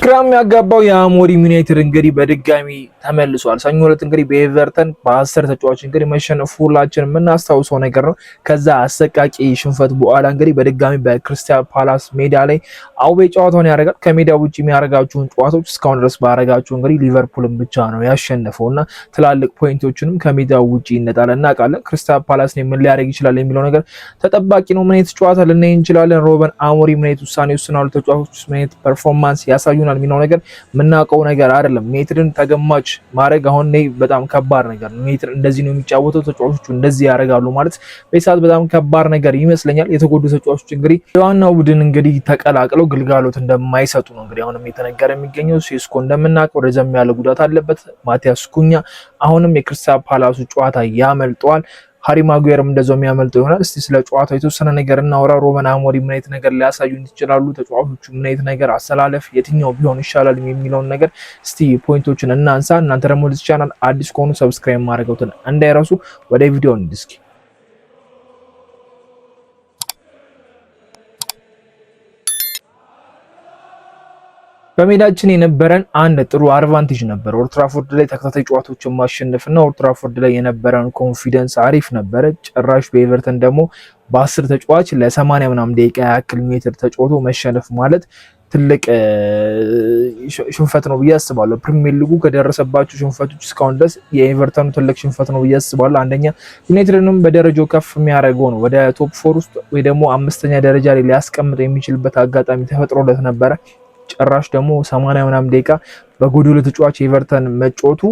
ግራም ያጋባው የአሞሪም ዩናይትድ እንግዲህ በድጋሚ ተመልሷል። ሰኞ ዕለት እንግዲህ በኤቨርተን በ10 ተጫዋች እንግዲህ መሸነፍ ሁላችንም የምናስታውሰው ነገር ነው። ከዛ አሰቃቂ ሽንፈት በኋላ እንግዲህ በድጋሚ በክሪስታል ፓላስ ሜዳ ላይ አውቤ ጨዋታውን ያደርጋል። ከሜዳ ውጪ የሚያደርጋቸውን ጨዋታዎች እስካሁን ድረስ ባረጋቸው እንግዲህ ሊቨርፑልን ብቻ ነው ያሸነፈውና ትላልቅ ፖይንቶችንም ከሜዳው ውጪ ይነጣል እናውቃለን። ክሪስታል ፓላስ ምን ሊያደርግ ይችላል የሚለው ነገር ተጠባቂ ነው። ምን አይነት ጨዋታ ልናይ እንችላለን? ሮበን አሞሪም ምን አይነት ውሳኔ ወስናሉ? ተጫዋቾች ምን አይነት ፐርፎርማንስ ያሳዩናል የሚለው ነገር የምናውቀው ነገር አይደለም። ዩናይትድን ተገማች ማድረግ አሁን ላይ በጣም ከባድ ነገር ነው። ዩናይትድ እንደዚህ ነው የሚጫወተው፣ ተጫዋቾቹ እንደዚህ ያደርጋሉ ማለት በሰዓት በጣም ከባድ ነገር ይመስለኛል። የተጎዱ ተጫዋቾች እንግዲህ የዋናው ቡድን እንግዲህ ተቀላቅለው ግልጋሎት እንደማይሰጡ ነው እንግዲህ አሁንም የተነገረ የሚገኘው። ሴስኮ እንደምናውቀው ረዘም ያለ ጉዳት አለበት። ማቲያስ ኩኛ አሁንም የክሪስታል ፓላሱ ጨዋታ ያመልጠዋል። ሃሪ ማጉየርም እንደዛው የሚያመልጠው ይሆናል። እስቲ ስለ ጨዋታው የተወሰነ ነገር እናውራ። ሮበን አሞሪም ምን አይነት ነገር ሊያሳዩን ይችላሉ? ተጫዋቾቹ ምን አይነት ነገር አሰላለፍ የትኛው ቢሆን ይሻላል የሚለውን ነገር እስቲ ፖይንቶችን እናንሳ። እናንተ ደግሞ ለዚህ ቻናል አዲስ ከሆኑ ሰብስክራይብ ማድረግዎትን እንዳይረሱ። ወደ ቪዲዮ እንድስኪ በሜዳችን የነበረን አንድ ጥሩ አድቫንቴጅ ነበር። ኦልድ ትራፎርድ ላይ ተከታታይ ጨዋታዎችን ማሸነፍና ኦልድ ትራፎርድ ላይ የነበረን ኮንፊደንስ አሪፍ ነበረ። ጭራሽ በኤቨርተን ደግሞ በ10 ተጫዋች ለ80 ምናምን ደቂቃ ያክል ሜትር ተጫውቶ መሸነፍ ማለት ትልቅ ሽንፈት ነው ብዬ አስባለሁ። ፕሪሚየር ሊጉ ከደረሰባቸው ሽንፈቶች እስካሁን ድረስ የኤቨርተኑ ትልቅ ሽንፈት ነው ብዬ አስባለሁ። አንደኛ ዩናይትድንም በደረጃው ከፍ የሚያደርገው ነው። ወደ ቶፕ 4 ውስጥ ወይ ደግሞ 5ኛ ደረጃ ላይ ሊያስቀምጥ የሚችልበት አጋጣሚ ተፈጥሮለት ነበረ። ጭራሽ ደግሞ 80 ምናምን ደቂቃ በጎዶሎ ተጫዋች ኤቨርተን መጫወቱ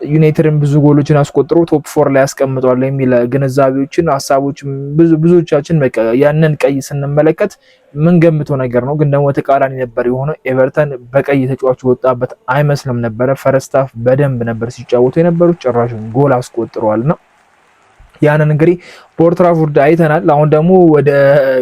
ዩናይትድን ብዙ ጎሎችን አስቆጥሮ ቶፕ 4 ላይ ያስቀምጧል የሚል ግንዛቤዎችን ሀሳቦችን ብዙዎቻችን በቃ ያንን ቀይ ስንመለከት ምን ገምተው ነገር ነው። ግን ደግሞ ተቃራኒ ነበር የሆነው። ኤቨርተን በቀይ ተጫዋች ወጣበት አይመስልም ነበረ። ፈርስት ሃፍ በደንብ ነበር ሲጫወቱ የነበሩት። ጭራሽ ጎል አስቆጥረዋልና ያንን እንግዲህ በኦልድ ትራፎርድ አይተናል። አሁን ደግሞ ወደ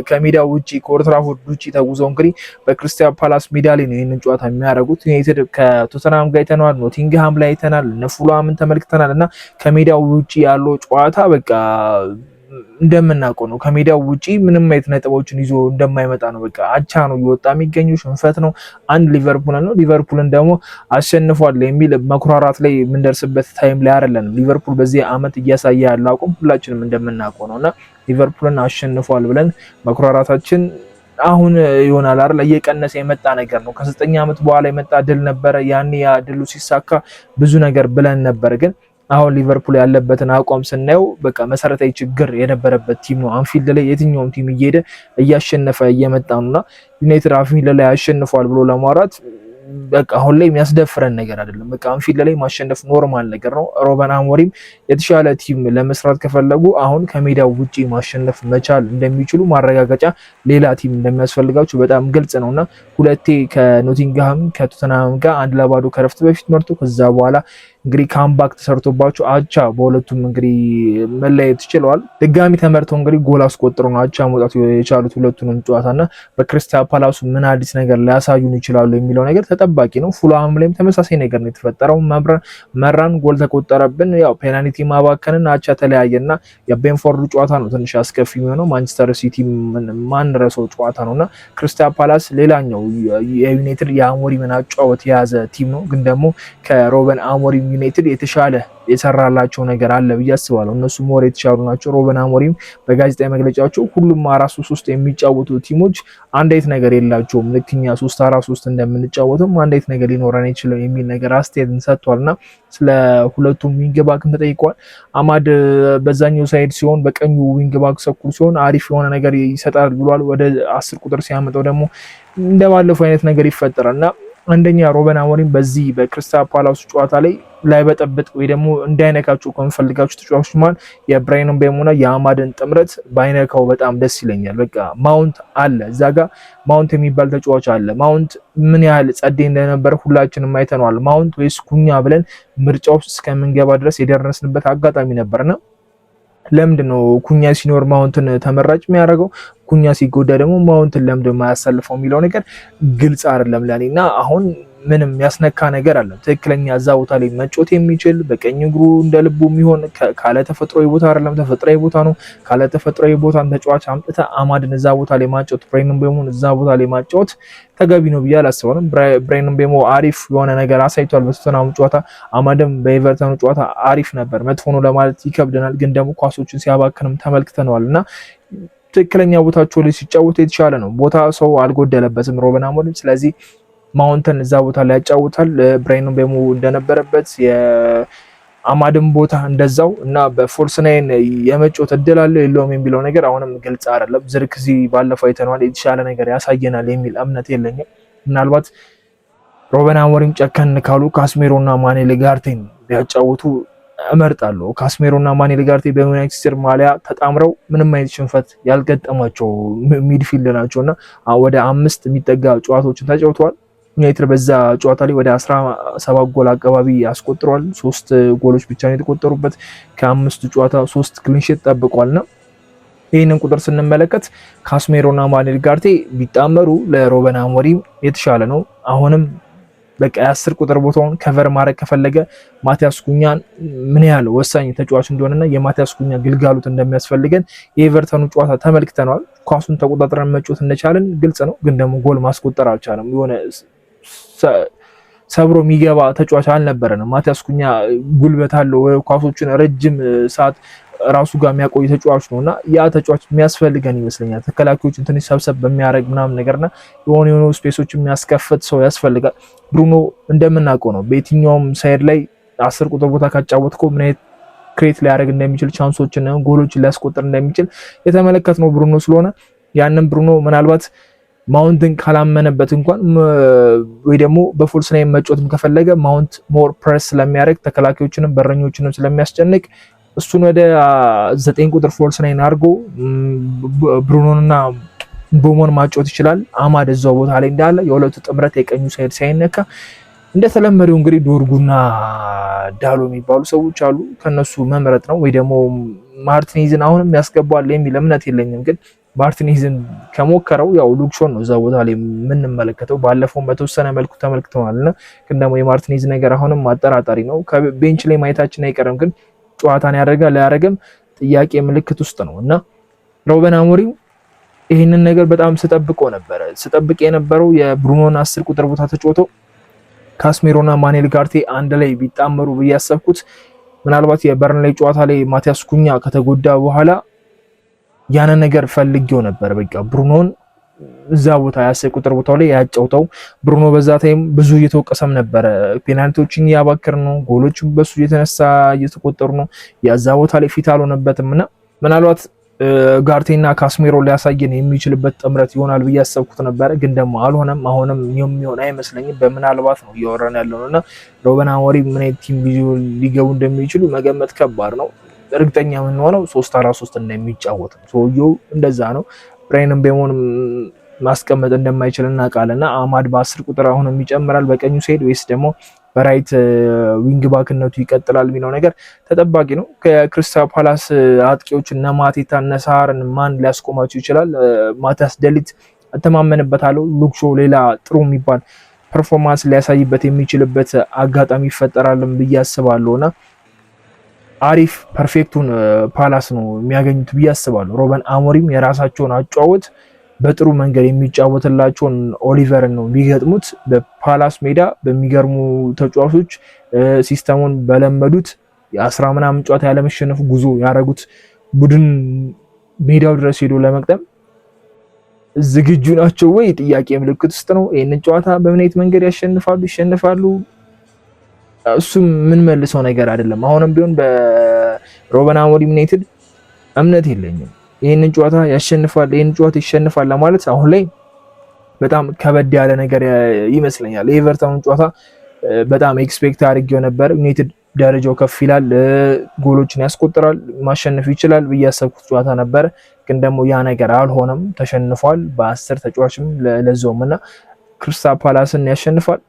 ከሜዳው ውጪ ከኦልድ ትራፎርድ ውጪ ተጉዘው እንግዲህ በክሪስታል ፓላስ ሜዳ ላይ ነው ይሄንን ጨዋታ የሚያደርጉት። ዩናይትድ ከቶተንሃም ጋር አይተናል፣ ኖቲንግሃም ላይ አይተናል፣ ፉልሃምን ተመልክተናል እና ከሜዳው ውጪ ያለው ጨዋታ በቃ እንደምናውቀው ነው። ከሜዳው ውጪ ምንም አይነት ነጥቦችን ይዞ እንደማይመጣ ነው። በቃ አቻ ነው እየወጣ የሚገኘው፣ ሽንፈት ነው። አንድ ሊቨርፑል ነው። ሊቨርፑልን ደግሞ አሸንፏል የሚል መኩራራት ላይ የምንደርስበት ታይም ላይ አይደለንም። ሊቨርፑል በዚህ አመት እያሳየ ያለው አቋም ሁላችንም እንደምናውቀው ነውና ሊቨርፑልን አሸንፏል ብለን መኩራራታችን አሁን ይሆናል አይደል እየቀነሰ የመጣ ነገር ነው። ከ9 አመት በኋላ የመጣ ድል ነበረ። ያኔ ያ ድሉ ሲሳካ ብዙ ነገር ብለን ነበር ግን አሁን ሊቨርፑል ያለበትን አቋም ስናየው በቃ መሰረታዊ ችግር የነበረበት ቲም ነው። አንፊልድ ላይ የትኛውም ቲም እየሄደ እያሸነፈ እየመጣ ነውና ዩናይትድ አንፊልድ ላይ ያሸንፏል ብሎ ለማውራት በቃ አሁን ላይ የሚያስደፍረን ነገር አይደለም። በቃ አንፊልድ ላይ ማሸነፍ ኖርማል ነገር ነው። ሮበን አሞሪም የተሻለ ቲም ለመስራት ከፈለጉ አሁን ከሜዳው ውጪ ማሸነፍ መቻል እንደሚችሉ ማረጋገጫ ሌላ ቲም እንደሚያስፈልጋቸው በጣም ግልጽ ነውና ሁለቴ ከኖቲንግሃም ከቶተንሃም ጋር 1-0 ከረፍት በፊት መርቶ ከዛ በኋላ እንግዲህ ካምባክ ተሰርቶባቸው አቻ በሁለቱም እንግዲህ መለየት ችለዋል። ድጋሚ ተመርተው እንግዲህ ጎል አስቆጥረው ነው አቻ መውጣት የቻሉት ሁለቱንም ጨዋታና በክሪስታል ፓላሱ ምን አዲስ ነገር ሊያሳዩን ይችላሉ የሚለው ነገር ተጠባቂ ነው። ፉልሃም ላይም ተመሳሳይ ነገር ነው የተፈጠረው። መራን ጎል ተቆጠረብን፣ ያው ፔናልቲ ማባከንን አቻ ተለያየና የቤንፎርድ ጨዋታ ነው ትንሽ አስከፊ የሚሆነው። ማንቸስተር ሲቲ ማንረሰው ጨዋታ ነውና ክሪስታል ፓላስ ሌላኛው የዩናይትድ የአሞሪምን አጫወት የያዘ ቲም ነው። ግን ደግሞ ከሮበን አሞሪም ዩናይትድ የተሻለ የሰራላቸው ነገር አለ ብዬ አስባለሁ። እነሱ ሞር የተሻሉ ናቸው። ሮበን አሞሪም በጋዜጣዊ መግለጫቸው ሁሉም 4-3-3 የሚጫወቱ ቲሞች አንድ አይነት ነገር የላቸውም፣ ልክኛ 3-4-3 እንደምንጫወተው አንድ አይነት ነገር ሊኖረን ይችላል የሚል ነገር አስተያየትን ሰጥቷልና ስለ ሁለቱም ዊንግ ባክም ተጠይቋል። አማድ በዛኛው ሳይድ ሲሆን በቀኙ ዊንግ ባክ ሰኩል ሲሆን አሪፍ የሆነ ነገር ይሰጣል ብሏል። ወደ 10 ቁጥር ሲያመጣው ደግሞ እንደባለፈው አይነት ነገር ይፈጠራልና አንደኛ ሮበን አሞሪም በዚህ በክሪስታል ፓላስ ጨዋታ ላይ በጠብጥ ወይ ደግሞ እንዳይነካቸው ከመፈልጋቸው ተጫዋቾች ማለት የብራይን ምቤሞና የአማድን ጥምረት ባይነካው በጣም ደስ ይለኛል። በቃ ማውንት አለ እዛ ጋር ማውንት የሚባል ተጫዋች አለ። ማውንት ምን ያህል ጸዴ እንደነበረ ሁላችንም አይተነዋል። ማውንት ወይስ ኩኛ ብለን ምርጫ ውስጥ እስከምንገባ ድረስ የደረስንበት አጋጣሚ ነበርና ለምንድን ነው ኩኛ ሲኖር ማውንትን ተመራጭ የሚያደርገው? ኩኛ ሲጎዳ ደግሞ ማውንትን ለምንድን ነው የማያሳልፈው የሚለው ነገር ግልጽ አይደለም ለኔና አሁን ምንም ያስነካ ነገር አለ። ትክክለኛ እዛ ቦታ ላይ መጮት የሚችል በቀኝ እግሩ እንደ ልቡ የሚሆን ካለ ተፈጥሯዊ ቦታ አይደለም፣ ተፈጥሯዊ ቦታ ነው። ካለ ተፈጥሯዊ ቦታን ተጫዋች አምጥተ አማድን እዛ ቦታ ላይ ማጫወት፣ ብሬን ምቤሞን እዛ ቦታ ላይ ማጫወት ተገቢ ነው ብዬ አላስብም። ብሬን ምቤሞ አሪፍ የሆነ ነገር አሳይቷል በቶተንሃም ጨዋታ። አማድም በኤቨርተኑ ጨዋታ አሪፍ ነበር። መጥፎ ነው ለማለት ይከብደናል፣ ግን ደግሞ ኳሶችን ሲያባክንም ተመልክተነዋል እና ትክክለኛ ቦታቸው ላይ ሲጫወት የተሻለ ነው። ቦታ ሰው አልጎደለበትም ሩበን አሞሪም። ስለዚህ ማውንተን እዛ ቦታ ላይ ያጫውታል። ብሬን ምቤሞ እንደነበረበት የአማድም ቦታ እንደዛው እና በፎልስ ናይን የመጫወት እድል አለው የለውም የሚለው ነገር አሁንም ግልጽ አይደለም። ዝርክዚ ባለፈው አይተነዋል፣ የተሻለ ነገር ያሳየናል የሚል እምነት የለኝም። ምናልባት ሩበን አሞሪም ጨከን ካሉ ካስሜሮና ማኔ ሌጋርቴን ቢያጫውቱ እመርጣለሁ። ካስሜሮና ማኔ ሌጋርቴ በዩናይትድ ማሊያ ተጣምረው ምንም አይነት ሽንፈት ያልገጠማቸው ሚድፊልድ ናቸውና ወደ 5 የሚጠጋ ጨዋታዎችን ተጫውተዋል። ዩናይትድ በዛ ጨዋታ ላይ ወደ 17 ጎል አካባቢ ያስቆጥሯል። 3 ጎሎች ብቻ ነው የተቆጠሩበት። ከ5 ጨዋታ 3 ክሊንሺት ጠብቋልና ይህንን ቁጥር ስንመለከት ካስሜሮና ማኔ ሌጋርቴ ቢጣመሩ ለሩበን አሞሪም የተሻለ ነው። አሁንም በቃ 10 ቁጥር ቦታውን ከቨር ማድረግ ከፈለገ ማቲያስ ኩኛን ምን ያህል ወሳኝ ተጫዋች እንደሆነና የማቲያስ ኩኛ ግልጋሎት እንደሚያስፈልገን የኤቨርተኑ ጨዋታ ተመልክተናል። ኳሱን ተቆጣጥረን መጫወት እንደቻለን ግልጽ ነው፣ ግን ደግሞ ጎል ማስቆጠር አልቻለም። የሆነ ሰብሮ የሚገባ ተጫዋች አልነበረንም። ማቲያስ ኩኛ ጉልበት አለው፣ ኳሶችን ረጅም ሰዓት ራሱ ጋር የሚያቆይ ተጫዋች ነውና ያ ተጫዋች የሚያስፈልገን ይመስለኛል። ተከላካዮችን ትንሽ ሰብሰብ በሚያደርግ ምናምን ነገርና የሆኑ ስፔሶች የሚያስከፍት ሰው ያስፈልጋል። ብሩኖ እንደምናውቀው ነው በየትኛውም ሳይድ ላይ 10 ቁጥር ቦታ ካጫወትከው ምን አይነት ክሬት ሊያደርግ እንደሚችል ቻንሶችን ጎሎችን ሊያስቆጥር እንደሚችል የተመለከትነው ብሩኖ ስለሆነ ያንን ብሩኖ ምናልባት ማውንትን ካላመነበት እንኳን ወይ ደግሞ በፉልስ ናይን መጫወትም ከፈለገ ማውንት ሞር ፕሬስ ስለሚያደርግ ተከላካዮችንም በረኞችንም ስለሚያስጨንቅ እሱን ወደ 9 ቁጥር ፎልስ ናይን አድርጎ ብሩኖንና ቦሞን ማጫወት ይችላል። አማድ እዛው ቦታ ላይ እንዳለ የሁለቱ ጥምረት የቀኙ ሳይድ ሳይነካ እንደተለመደው እንግዲህ ዶርጉና ዳሎ የሚባሉ ሰዎች አሉ፣ ከነሱ መምረጥ ነው። ወይ ደግሞ ማርቲኔዝን አሁንም ያስገባል የሚል እምነት የለኝም፣ ግን ማርቲኔዝን ከሞከረው ያው ሉክሾን ነው እዛ ቦታ ላይ የምንመለከተው። ባለፈው በተወሰነ መልኩ ተመልክተናልና ግን ደግሞ የማርቲኔዝ ነገር አሁንም አጠራጣሪ ነው። ከቤንች ላይ ማየታችን አይቀርም፣ ግን ጨዋታን ያደርጋል አያደርግም ጥያቄ ምልክት ውስጥ ነው እና ሩበን አሞሪም ይህንን ነገር በጣም ስጠብቅ የነበረው የብሩኖን 10 ቁጥር ቦታ ተጫውተው ካስሜሮና ማኔ ሌጋርቴ አንድ ላይ ቢጣመሩ ብያሰብኩት ምናልባት የበርንላይ ጨዋታ ላይ ማቲያስ ኩኛ ከተጎዳ በኋላ ያንን ነገር ፈልጌው ነበር። በቃ ብሩኖን እዛ ቦታ 10 ቁጥር ቦታው ላይ ያጫውተው። ብሩኖ በዛ ታይም ብዙ እየተወቀሰም ነበረ። ፔናልቲዎችን እያባከረ ነው፣ ጎሎችን በሱ እየተነሳ እየተቆጠሩ ነው። ያዛ ቦታ ላይ ፊት አልሆነበትም እና ምናልባት ጋርቴና ካስሜሮ ሊያሳየን የሚችልበት ጥምረት ይሆናል ብዬ ያሰብኩት ነበረ፣ ግን ደግሞ አልሆነም። አሁንም የሚሆን አይመስለኝም። በምናልባት ነው እያወራን ያለውና ሩበን አሞሪም ምን አይነት ቲም ሊገቡ እንደሚችሉ መገመት ከባድ ነው። እርግጠኛ የምንሆነው 3-4-3 እንደሚጫወት ነው። ሰውየው እንደዛ ነው። ብሬን ምቤሞን ማስቀመጥ እንደማይችል እናውቃለና አማድ በ10 ቁጥር አሁንም ይጨምራል በቀኙ ሳይድ ወይስ ደግሞ በራይት ዊንግ ባክነቱ ይቀጥላል የሚለው ነገር ተጠባቂ ነው። ከክሪስታል ፓላስ አጥቂዎች እነ ማቴታ እነ ሳርን ማን ሊያስቆማቸው ይችላል? ማቲያስ ደሊት እተማመንበታለሁ። ሉክሾ ሌላ ጥሩ የሚባል ፐርፎርማንስ ሊያሳይበት የሚችልበት አጋጣሚ ይፈጠራልም ብዬ አስባለሁና አሪፍ ፐርፌክቱን ፓላስ ነው የሚያገኙት ብዬ አስባለሁ። ሩበን አሞሪም የራሳቸውን አጫወት በጥሩ መንገድ የሚጫወትላቸውን ኦሊቨርን ነው የሚገጥሙት። በፓላስ ሜዳ በሚገርሙ ተጫዋቾች ሲስተሙን በለመዱት የ10 ምናምን ጨዋታ ያለመሸነፍ ጉዞ ያደረጉት ቡድን ሜዳው ድረስ ሄዶ ለመቅጠም ዝግጁ ናቸው ወይ? ጥያቄ ምልክት ውስጥ ነው። ይህንን ጨዋታ በምን አይነት መንገድ ይሸንፋሉ? እሱም ምን መልሰው ነገር አይደለም። አሁንም ቢሆን በሩበን አሞሪም ዩናይትድ እምነት የለኝም። ይህንን ጨዋታ ይሸንፋል ለማለት አሁን ላይ በጣም ከበድ ያለ ነገር ይመስለኛል። የኤቨርተኑን ጨዋታ በጣም ኤክስፔክት አድርጌው ነበር። ዩናይትድ ደረጃው ከፍ ይላል፣ ጎሎችን ያስቆጥራል፣ ማሸነፍ ይችላል ብዬ ያሰብኩት ጨዋታ ነበር። ግን ደግሞ ያ ነገር አልሆነም፣ ተሸንፏል። በ10 ተጫዋችም ለዛውም እና ክሪስታል ፓላስን ያሸንፋል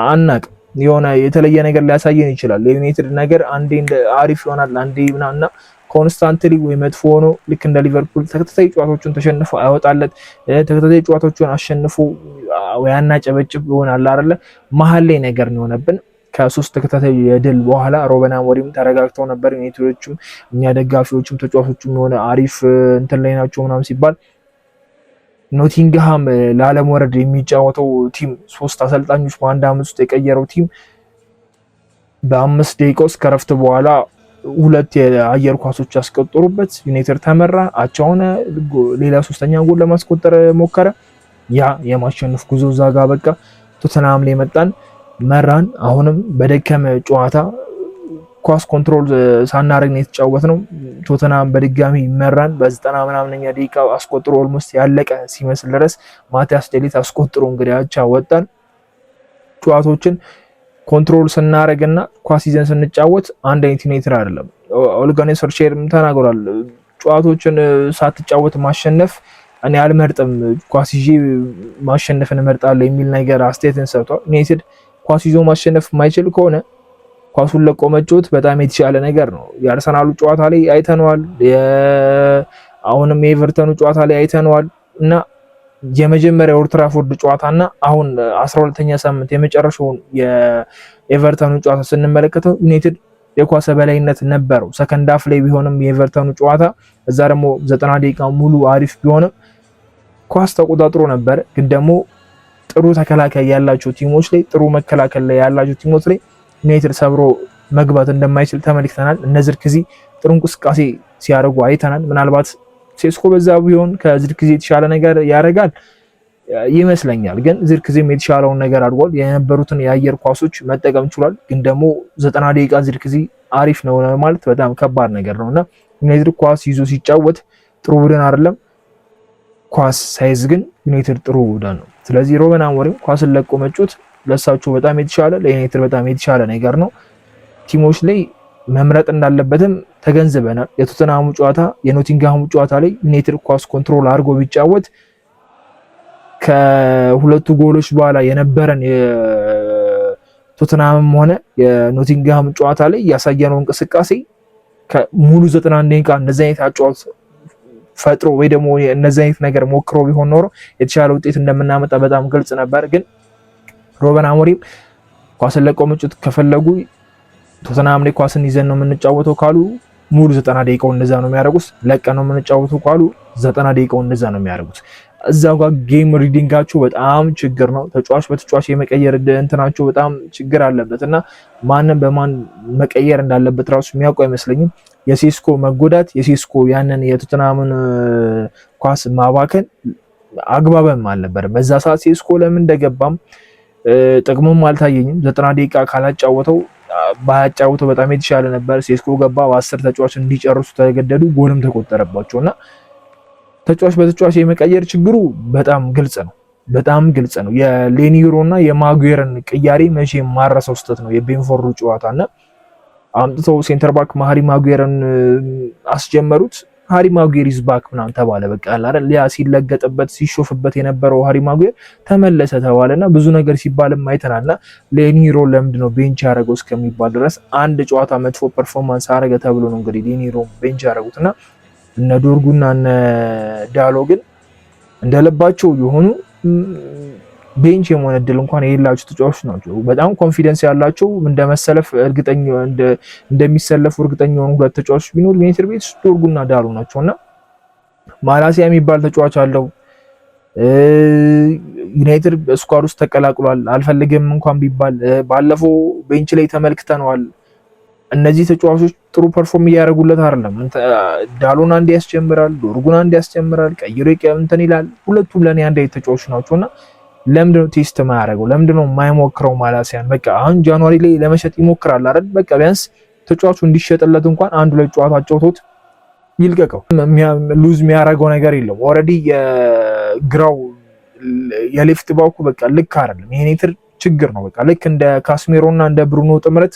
አናቅም። የሆነ የተለየ ነገር ሊያሳየን ይችላል። የዩናይትድ ነገር አንዴ አሪፍ ይሆናል፣ አንዴ ምናምና ኮንስታንትሊ ወይ መጥፎ ሆኖ ልክ እንደ ሊቨርፑል ተከታታይ ጨዋታዎችን ተሸንፎ አይወጣለት። ተከታታይ ጨዋታዎችን አሸንፎ ወይ ያናጨበጭብ ይሆናል አይደለ? መሀል ላይ ነገር ነው የሆነብን። ከ3 ተከታታይ የድል በኋላ ሩበን አሞሪም ተረጋግተው ነበር። ዩናይትዶችም እኛ ደጋፊዎችም ተጫዋቾችም የሆነ አሪፍ እንትን ላይ ናቸው ምናምን ሲባል ኖቲንግሃም ላለመውረድ የሚጫወተው ቲም 3 አሰልጣኞች በአንድ አመት ውስጥ የቀየረው ቲም በ5 ደቂቃ ውስጥ ከረፍት በኋላ 2 የአየር ኳሶች ያስቆጠሩበት ዩናይትድ ተመራ፣ አቻ ሆነ። ሌላ 3ኛ ጎል ለማስቆጠር ሞከረ። ያ የማሸነፍ ጉዞ ዛጋ በቃ ቶተንሃም ላይ መጣን፣ መራን። አሁንም በደከመ ጨዋታ ኳስ ኮንትሮል ሳናረግ ነው የተጫወትነው። ቶተንሃም በድጋሚ መራን። በ90 ምናምንኛ ደቂቃ አስቆጥሮ ኦልሞስት ያለቀ ሲመስል ድረስ ማቲያስ ዴሊት አስቆጥሮ እንግዲህ አቻ ወጣን። ጨዋታዎችን ኮንትሮል ስናረግና ኳስ ይዘን ስንጫወት አንድ አይነት ዩናይትድ አይደለም። ኦሌ ጉናር ሶልሻየርም ተናግሯል። ጨዋታዎችን ሳትጫወት ማሸነፍ እኔ አልመርጥም፣ ኳስ ይዤ ማሸነፍን እመርጣለሁ የሚል ነገር አስተያየትን ሰጥቷል። ዩናይትድ ኳስ ይዞ ማሸነፍ የማይችል ከሆነ ኳሱን ለቆ መጫወት በጣም የተሻለ ነገር ነው። የአርሰናሉ ጨዋታ ላይ አይተነዋል፣ አሁንም የኤቨርተኑ ጨዋታ ላይ አይተነዋል እና የመጀመሪያ ኦልድ ትራፎርድ ጨዋታና አሁን 12ኛ ሳምንት የመጨረሻውን የኤቨርተኑ ጨዋታ ስንመለከተው ዩናይትድ የኳስ በላይነት ነበረው። ሰከንድ ሃፍ ላይ ቢሆንም የኤቨርተኑ ጨዋታ እዛ ደግሞ 90 ደቂቃ ሙሉ አሪፍ ቢሆንም ኳስ ተቆጣጥሮ ነበር። ግን ደግሞ ጥሩ ተከላካይ ያላቸው ቲሞች ላይ ጥሩ መከላከል ላይ ያላቸው ቲሞች ላይ ዩናይትድ ሰብሮ መግባት እንደማይችል ተመልክተናል። እነ ዝርክዚ ጥሩ እንቅስቃሴ ሲያደርጉ አይተናል። ምናልባት ሴስኮ በዛ ቢሆን ከዝርክዚ የተሻለ ነገር ያደርጋል ይመስለኛል። ግን ዝርክዚም የተሻለውን ነገር አድርጓል። የነበሩትን የአየር ኳሶች መጠቀም ችሏል። ግን ደግሞ 90 ደቂቃ ዝርክዚ አሪፍ ነው ማለት በጣም ከባድ ነገር ነውና ዩናይትድ ኳስ ይዞ ሲጫወት ጥሩ ቡድን አይደለም። ኳስ ሳይዝ ግን ዩናይትድ ጥሩ ቡድን ነው። ስለዚህ ሩበን አሞሪም ኳስን ለቆ መጫወት ለሳቸው በጣም የተሻለ ለዩናይትድ በጣም የተሻለ ነገር ነው። ቲሞች ላይ መምረጥ እንዳለበትም ተገንዝበናል። የቶተንሃሙ ጨዋታ የኖቲንግሃሙ ጨዋታ ላይ ዩናይትድ ኳስ ኮንትሮል አድርጎ ቢጫወት ከሁለቱ ጎሎች በኋላ የነበረን የቶተንሃምም ሆነ የኖቲንግሃም ጨዋታ ላይ ያሳየነው እንቅስቃሴ ከሙሉ 91 ደቂቃ እንደዚህ አይነት አጫዋት ፈጥሮ ወይ ደግሞ እነዚህ አይነት ነገር ሞክሮ ቢሆን ኖሮ የተሻለ ውጤት እንደምናመጣ በጣም ግልጽ ነበር። ግን ሩበን አሞሪም ኳስን ለቆ መጫወት ከፈለጉ ቶተንሃም ላይ ኳስን ይዘን ነው የምንጫወተው ካሉ ሙሉ 90 ደቂቃው እንደዛ ነው የሚያደርጉት። ለቀን ነው የምንጫወተው ካሉ 90 ደቂቃው እንደዛ ነው የሚያደርጉት። እዛው ጋር ጌም ሪዲንጋቸው በጣም ችግር ነው። ተጫዋች በተጫዋች የመቀየር እንትናቸው በጣም ችግር አለበት እና ማንም በማን መቀየር እንዳለበት ራሱ የሚያውቁ አይመስለኝም። የሴስኮ መጎዳት የሴስኮ ያንን የቶተንሃምን ኳስ ማባከን አግባብም አልነበረም። በዛ ሰዓት ሴስኮ ለምን እንደገባም ጥቅሙም አልታየኝም። 90 ደቂቃ ካላጫወተው ባያጫወተው በጣም የተሻለ ነበር። ሴስኮ ገባ፣ በ10 ተጫዋች እንዲጨርሱ ተገደዱ፣ ጎልም ተቆጠረባቸውና ተጫዋች በተጫዋች የመቀየር ችግሩ በጣም ግልጽ ነው። በጣም ግልጽ ነው። የሌኒሮ እና የማጉዌርን ቅያሬ መቼ ማረሰው ስህተት ነው። የቤንፎርዱ ጨዋታና አምጥተው ሴንተር ባክ ሃሪ ማጉዌርን አስጀመሩት። ሃሪ ማጉዌር ኢዝ ባክ ምናምን ተባለ። በቃ አይደል ያ ሲለገጥበት ሲሾፍበት የነበረው ሃሪ ማጉዌር ተመለሰ ተባለና ብዙ ነገር ሲባልም አይተናልና ሌኒሮ ለምንድን ነው ቤንች ያደረገው እስከሚባል ድረስ አንድ ጨዋታ መጥፎ ፐርፎርማንስ አደረገ ተብሎ ነው እንግዲህ ሌኒሮ ቤንች ያደረጉትና እነ ዶርጉና እነ ዳሎ ግን እንደለባቸው የሆኑ ቤንች የመሆን እድል እንኳን የሌላቸው ተጫዋቾች ናቸው። በጣም ኮንፊደንስ ያላቸው እንደመሰለፍ እርግጠኛ እንደሚሰለፉ እርግጠኛ የሆኑ ሁለት ተጫዋቾች ቢኖር ዩናይትድ ቤት ዶርጉና ዳሎ ናቸውና ማላሲያ የሚባል ተጫዋች አለው። ዩናይትድ ስኳድ ውስጥ ተቀላቅሏል። አልፈልግም እንኳን ቢባል ባለፈው ቤንች ላይ ተመልክተነዋል። እነዚህ ተጫዋቾች ጥሩ ፐርፎርም እያደረጉለት አይደለም። ዳሎን አንድ ያስጀምራል፣ ዶርጉን አንድ ያስጀምራል፣ ቀይሮ እንትን ይላል። ሁለቱም ለኔ አንድ አይነት ተጫዋቾች ናቸውና ለምንድነው ቴስት የማያደርገው? ለምንድነው የማይሞክረው? ማላሲያን በቃ አሁን ጃንዋሪ ላይ ለመሸጥ ይሞክራል አይደል? በቃ ቢያንስ ተጫዋቹ እንዲሸጥለት እንኳን አንዱ ላይ ጨዋታ ጨውቶት ይልቀቀው። ሉዝ የሚያደርገው ነገር የለም። ኦልሬዲ የግራው የሌፍት ባኩ በቃ ልክ አይደለም። የዩናይትድ ችግር ነው። በቃ ልክ እንደ ካስሜሮና እንደ ብሩኖ ጥምረት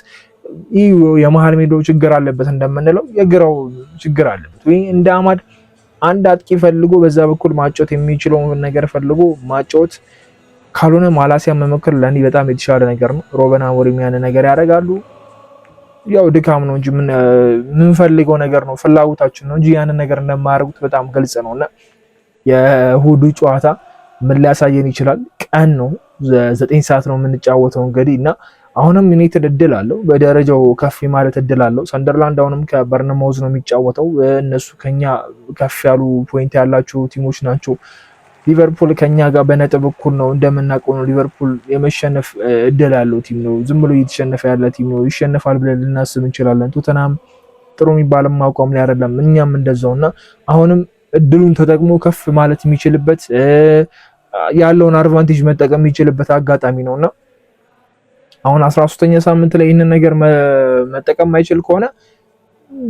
ይህ የመሃል ሜዳው ችግር አለበት እንደምንለው የግራው ችግር አለበት። ወይ እንደ አማድ አንድ አጥቂ ፈልጎ በዛ በኩል ማጫወት የሚችለውን ነገር ፈልጎ ማጫወት ካልሆነ ማላሲያ መሞከር ለኔ በጣም የተሻለ ነገር ነው። ሩበን አሞሪም ያን ነገር ያደርጋሉ። ያው ድካም ነው እንጂ የምንፈልገው ነገር ነው ፍላጎታችን ነው እንጂ ያንን ነገር እንደማያደርጉት በጣም ግልጽ ነውና የእሁዱ ጨዋታ ምን ሊያሳየን ይችላል? ቀን ነው 9 ሰዓት ነው የምንጫወተው እንግዲህ እና አሁንም ዩናይትድ እድል አለው በደረጃው ከፍ ማለት እድል አለው። ሰንደርላንድ አሁንም ከበርንማውዝ ነው የሚጫወተው። እነሱ ከኛ ከፍ ያሉ ፖይንት ያላቸው ቲሞች ናቸው። ሊቨርፑል ከኛ ጋር በነጥብ እኩል ነው። እንደምናውቀው ነው ሊቨርፑል የመሸነፍ እድል ያለው ቲም ነው። ዝም ብሎ እየተሸነፈ ያለ ቲም ነው። ይሸነፋል ብለን ልናስብ እንችላለን። ቶተናም ጥሩ የሚባልም አቋም ላይ አይደለም፣ እኛም እንደዛውና አሁንም እድሉን ተጠቅሞ ከፍ ማለት የሚችልበት ያለውን አድቫንቴጅ መጠቀም የሚችልበት አጋጣሚ ነውና አሁን 13ኛ ሳምንት ላይ ይህንን ነገር መጠቀም ማይችል ከሆነ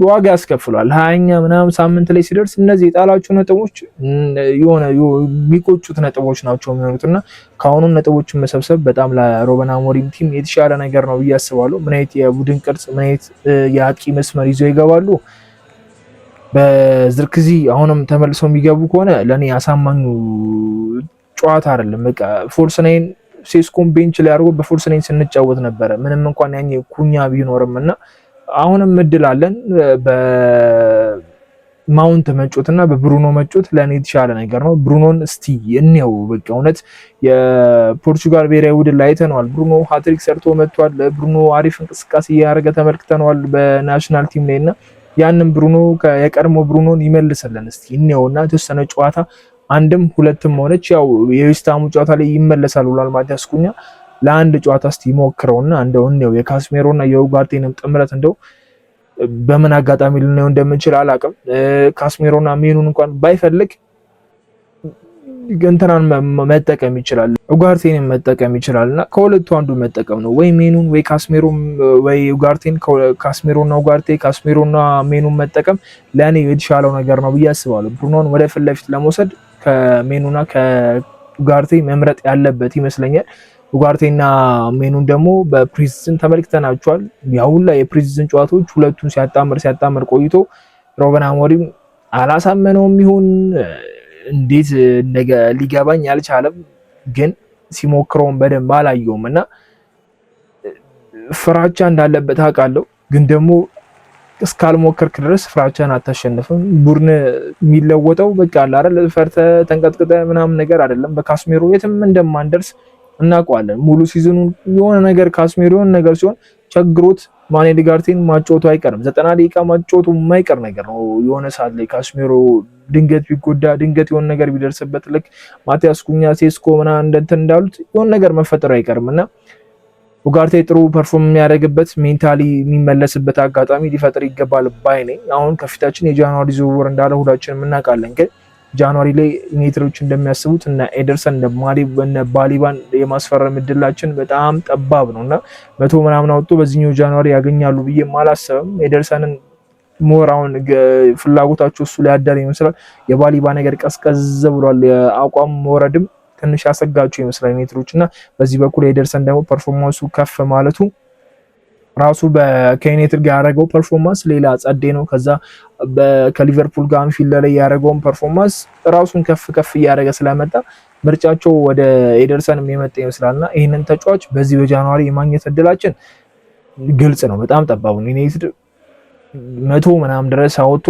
ዋጋ ያስከፍሏል። 20ኛ ምናምን ሳምንት ላይ ሲደርስ እነዚህ የጣላቸው ነጥቦች የሆነ የሚቆጩት ነጥቦች ናቸው የሚሆኑትና ከአሁኑ ነጥቦችን መሰብሰብ በጣም ለሩበን አሞሪም ቲም የተሻለ ነገር ነው ብዬ አስባለሁ። ምን አይነት የቡድን ቅርጽ፣ ምን አይነት የአጥቂ መስመር ይዘው ይገባሉ በዝርክዚ አሁንም ተመልሰው የሚገቡ ከሆነ ለኔ አሳማኙ ጨዋታ አይደለም። በቃ ፎልስ ናይን ሴስኮን ቤንች ላይ አድርጎ በፎልስ ናይን ስንጫወት ነበረ ምንም እንኳን ያኔ ኩኛ ቢኖርም እና አሁንም እድል አለን በማውንት መጮትና በብሩኖ መጮት ለኔ የተሻለ ነገር ነው። ብሩኖን እስቲ እንየው። በቃ እውነት የፖርቹጋል ብሔራዊ ቡድን ላይ አይተነዋል። ብሩኖ ሃትሪክ ሰርቶ መጥቷል። ብሩኖ አሪፍ እንቅስቃሴ እያደረገ ተመልክተነዋል በናሽናል ቲም ላይና ያንን ብሩኖ የቀድሞ ብሩኖን ይመልስልን እስቲ እንየውና የተወሰነ ጨዋታ አንድም ሁለትም ሆነች ያው የዌስትሃሙ ጨዋታ ላይ ይመለሳል ብሏል ማቲያስ ኩኛ። ለአንድ ጨዋታ እስቲ ሞክረውና እንደው የካስሜሮና የኡጋርቴንም ጥምረት እንደው በምን አጋጣሚ ልናየው እንደምንችል አላውቅም። ካስሜሮና ሜኑን እንኳን ባይፈልግ እንትናን መጠቀም ይችላል፣ ኡጋርቴንን መጠቀም ይችላልና ከሁለቱ አንዱ መጠቀም ነው። ወይ ሜኑን ወይ ካስሜሮን ወይ ኡጋርቴን፣ ካስሜሮና ኡጋርቴ፣ ካስሜሮና ሜኑን መጠቀም ለኔ የተሻለው ነገር ነው ብዬ አስባለሁ። ብሩኖን ወደ ፊት ለፊት ለመውሰድ ከሜኑና ከኡጋርቴ መምረጥ ያለበት ይመስለኛል። ኡጋርቴና ሜኑን ደግሞ በፕሪሲዝን ተመልክተናቸዋል። ያውላ የፕሪሲዝን ጨዋታዎች ሁለቱን ሲያጣምር ቆይቶ ሩበን አሞሪም አላሳመነውም ይሁን እንዴት ሊገባኝ አልቻለም። ግን ሲሞክረውም በደንብ አላየውም እና ፍራቻ እንዳለበት አውቃለሁ። ግን ደግሞ እስካልሞከርክ ድረስ ፍራቻን አታሸንፍም። ቡድን የሚለወጠው በቃ አለ አይደል ፈርተህ ተንቀጥቅጠህ ምናምን ነገር አይደለም። በካስሜሮ የትም እንደማንደርስ እናውቀዋለን። ሙሉ ሲዝኑን የሆነ ነገር ካስሜሮ የሆነ ነገር ሲሆን ቸግሮት ማኔ ዲጋርቴን ማጫወቱ አይቀርም። 90 ደቂቃ ማጫወቱ የማይቀር ነገር ነው። የሆነ ሰዓት ላይ ካስሜሮ ድንገት ቢጎዳ ድንገት የሆነ ነገር ቢደርስበት ልክ ማቲያስ ኩኛ፣ ሴስኮ ምናምን እንደንትን እንዳሉት የሆነ ነገር መፈጠሩ አይቀርም እና ኡጋርቴ ጥሩ ፐርፎርም የሚያደርግበት ሜንታሊ የሚመለስበት አጋጣሚ ሊፈጥር ይገባል ባይ ነኝ። አሁን ከፊታችን የጃንዋሪ ዝውውር እንዳለ ሁላችንም እናውቃለን። ግን ጃንዋሪ ላይ ዩናይትዶች እንደሚያስቡት እና ኤደርሰን እነ ባሊባን የማስፈረም እድላችን በጣም ጠባብ ነው እና 100 ምናምን አወጡ በዚህኛው ጃንዋሪ ያገኛሉ ብዬ አላሰብም። ኤደርሰንን ሞራውን ፍላጎታቸው እሱ ላይ ያደረ ይመስላል። የባሊባ ነገር ቀዝቀዝ ብሏል። የአቋም መውረድም ትንሽ ያሰጋቸው ይመስላል ዩናይትዶች እና በዚህ በኩል ኤደርሰን ደግሞ ፐርፎርማንሱ ከፍ ማለቱ ራሱ ከዩናይትድ ጋር ያደረገው ፐርፎርማንስ ሌላ ጸዴ ነው። ከዛ ከሊቨርፑል ጋር አንፊልድ ላይ ያደረገውን ፐርፎርማንስ ራሱን ከፍ እያደረገ ስለመጣ ምርጫቸው ወደ ኤደርሰንም የመጣ ይመስላልና ይህንን ተጫዋች በዚህ በጃንዋሪ የማግኘት እድላችን ግልጽ ነው፣ በጣም ጠባቡ ነው። ዩናይትድ 100 ምናምን ድረስ አወጥቶ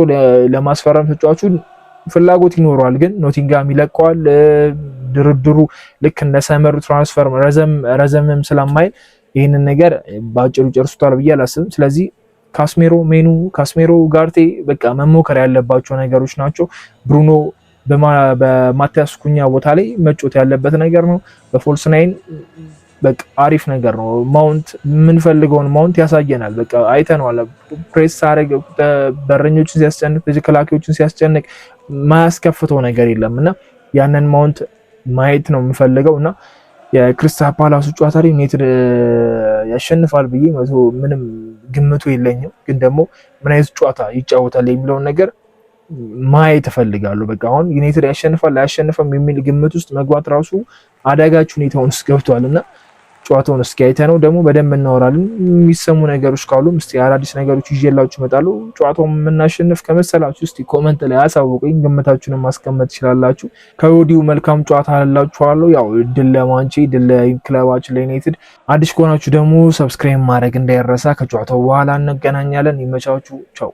ለማስፈረም ተጫዋቹን ፍላጎት ይኖረዋል፣ ግን ኖቲንጋም ይለቀዋል። ድርድሩ ልክ እንደ ሰመሩ ትራንስፈር ረዘምም ስለማይል ይህንን ነገር በአጭሩ ጨርሱታል ብዬ አላስብም። ስለዚህ ካስሜሮ ኡጋርቴ በቃ መሞከር ያለባቸው ነገሮች ናቸው። ብሩኖ በማቲያስ ኩኛ ቦታ ላይ መጮት ያለበት ነገር ነው። በፎልስ ናይን በቃ አሪፍ ነገር ነው። ማውንት የምንፈልገውን ማውንት ያሳየናል። በቃ አይተነዋል። ፕሬስ ሳረግ በረኞችን ሲያስጨንቅ ተከላካዮችን ሲያስጨንቅ ማያስከፍተው ነገር የለም እና ያንን ማውንት ማየት ነው የምፈልገው እና የክሪስታል ፓላሱ ጨዋታ ላይ ዩናይትድ ያሸንፋል ብዬ ምንም ግምቱ የለኝም። ግን ደግሞ ምን አይነት ጨዋታ ይጫወታል የሚለውን ነገር ማየት እፈልጋለሁ። በቃ አሁን ዩናይትድ ያሸንፋል አያሸንፍም የሚል ግምት ውስጥ መግባት ራሱ አዳጋች ሁኔታውን ውስጥ ገብቷል እና ጨዋታውን እስኪ አይተነው ደግሞ በደንብ እናወራለን። የሚሰሙ ነገሮች ካሉም እስቲ አዳዲስ ነገሮች ይዤላችሁ እመጣለሁ። ጨዋታውን የምናሸንፍ ከመሰላችሁ እስቲ ኮመንት ላይ አሳውቁኝ፣ ግምታችሁንም ማስቀመጥ ትችላላችሁ። ከወዲሁ መልካም ጨዋታ አላችኋለሁ። ያው ድል ለማንቼ፣ ድል ለክለባችን ለዩናይትድ። አዲስ ከሆናችሁ ደግሞ ሰብስክራይብ ማድረግ እንዳይረሳ። ከጨዋታው በኋላ እንገናኛለን። ይመቻችሁ። ቻው